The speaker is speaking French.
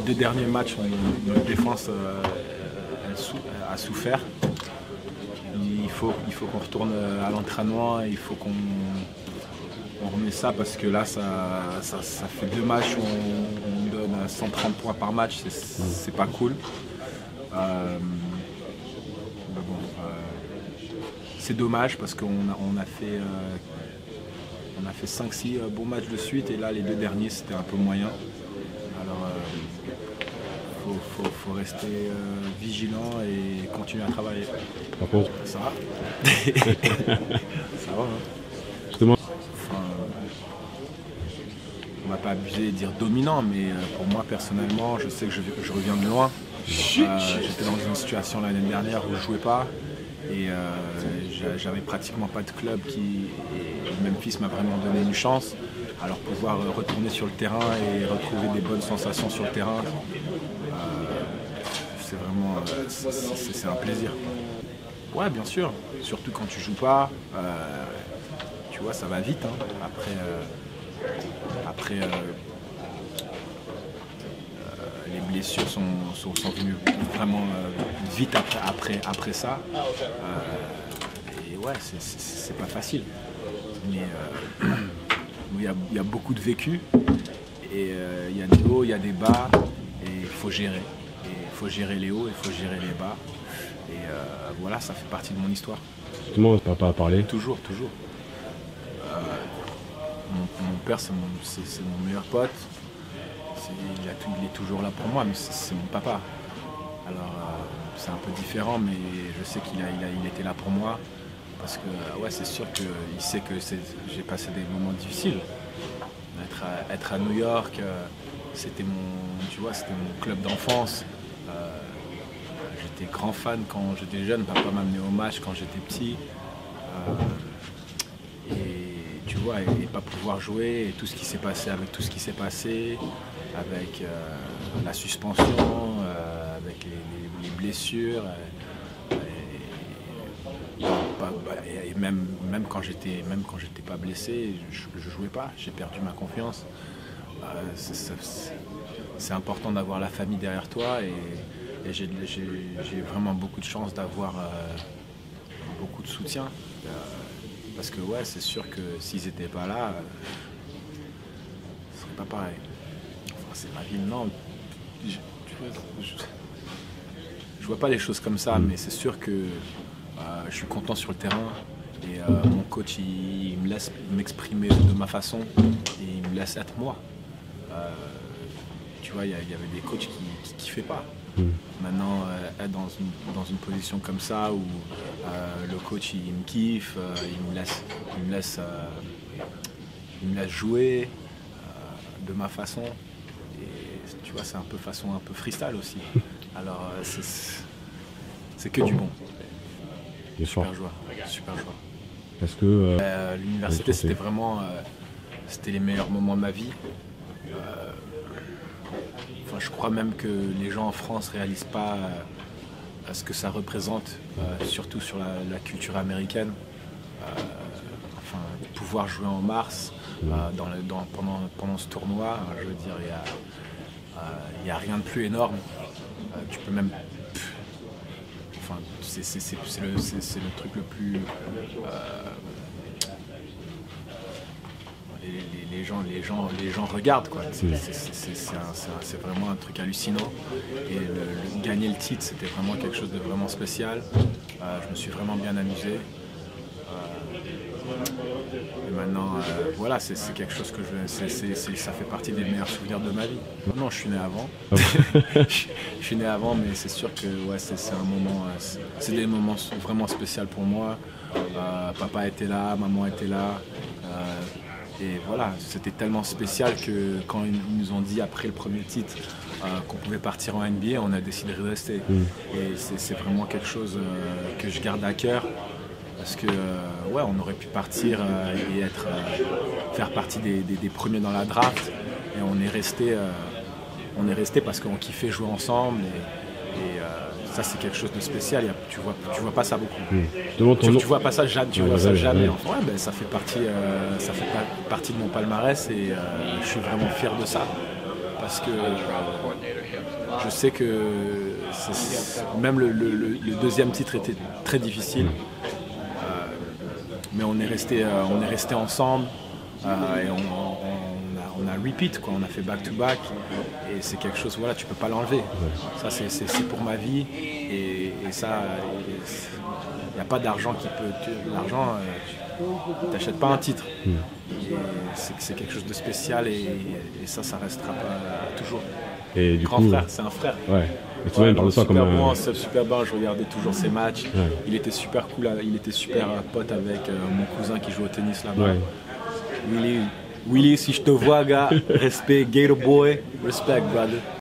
2 derniers matchs, notre défense a souffert. Il faut qu'on retourne à l'entraînement, il faut qu'on remet ça parce que là, ça fait 2 matchs où on donne 130 points par match, c'est pas cool. C'est dommage parce qu'on a fait 5-6 bons matchs de suite et là les 2 derniers c'était un peu moyen. Alors faut rester vigilant et continuer à travailler. Par contre, ça va. Ça va, hein. Justement. Enfin, on va pas abuser et dire dominant, mais pour moi personnellement, je sais que je reviens de loin. J'étais dans une situation l'année dernière où je jouais pas et j'avais pratiquement pas de club et Memphis m'a vraiment donné une chance. Alors pouvoir retourner sur le terrain et retrouver des bonnes sensations sur le terrain, c'est vraiment c'est un plaisir. Ouais, bien sûr, surtout quand tu joues pas, tu vois, ça va vite. Hein. Après les blessures sont venues vraiment vite après ça. Et ouais, c'est pas facile. Mais il y a beaucoup de vécu. Et il y a des hauts, il y a des bas. Et il faut gérer. Il faut gérer les hauts, il faut gérer les bas. Et voilà, ça fait partie de mon histoire. Justement, papa a parlé. Toujours. Mon père, c'est mon meilleur pote. Il est toujours là pour moi, mais c'est mon papa. Alors c'est un peu différent, mais je sais qu'il était là pour moi. Parce que ouais, c'est sûr qu'il sait que j'ai passé des moments difficiles. Être à New York, c'était mon club d'enfance. J'étais grand fan quand j'étais jeune. Papa m'a amené au match quand j'étais petit. Et tu vois, et pas pouvoir jouer, et tout ce qui s'est passé avec tout ce qui s'est passé, avec la suspension, avec les blessures. Et même quand j'étais pas blessé, je jouais pas, j'ai perdu ma confiance. C'est important d'avoir la famille derrière toi et j'ai vraiment beaucoup de chance d'avoir beaucoup de soutien. Parce que ouais, c'est sûr que s'ils n'étaient pas là, ce serait pas pareil. Enfin, c'est ma vie, non. Je vois pas les choses comme ça, mais c'est sûr que je suis content sur le terrain et mon coach il me laisse m'exprimer de ma façon et il me laisse être moi. Tu vois, il y avait des coachs qui kiffaient pas. Maintenant, être dans une position comme ça où le coach il me kiffe, il me laisse jouer de ma façon. Et tu vois, c'est un peu façon un peu freestyle aussi. Alors c'est que du bon. Super joueur. Parce que l'université c'était vraiment c'était les meilleurs moments de ma vie. Enfin, je crois même que les gens en France ne réalisent pas ce que ça représente, surtout sur la culture américaine. Enfin, pouvoir jouer en mars pendant ce tournoi, je veux dire, il n'y a rien de plus énorme. Tu peux même... Enfin, c'est le truc le plus... Les gens regardent, quoi. C'est vraiment un truc hallucinant. Et gagner le titre, c'était vraiment quelque chose de vraiment spécial. Je me suis vraiment bien amusé. Et maintenant, voilà, c'est quelque chose que ça fait partie des meilleurs souvenirs de ma vie. Non, je suis né avant. Je suis né avant, mais c'est sûr que ouais, c'est un moment, c'est des moments vraiment spéciaux pour moi. Papa était là, maman était là. Et voilà, c'était tellement spécial que quand ils nous ont dit après le premier titre qu'on pouvait partir en NBA, on a décidé de rester. Et c'est vraiment quelque chose que je garde à cœur. Parce que ouais, on aurait pu partir et faire partie des premiers dans la draft. Et on est resté parce qu'on kiffait jouer ensemble. Et ça, c'est quelque chose de spécial. Tu vois pas ça beaucoup. Tu vois pas ça jamais. Enfin, ouais, ben, ça fait partie de mon palmarès et je suis vraiment fier de ça. Parce que je sais que même le deuxième titre était très difficile. Mais on est resté ensemble et on a repeat, quoi. On a fait back-to-back et c'est quelque chose, voilà, tu peux pas l'enlever. Ça, c'est pour ma vie et ça, il n'y a pas d'argent qui peut... L'argent, tu n'achètes pas un titre. C'est quelque chose de spécial et ça restera pas toujours. Et du Grand coup, frère, c'est un frère. Ouais. Et toi, il parle de toi comme bon, c'est super bien, je regardais toujours ses matchs. Ouais. Il était super cool, il était super pote avec mon cousin qui joue au tennis là-bas. Ouais. Willy, si je te vois, gars, respect, Gator Boy, respect, brother.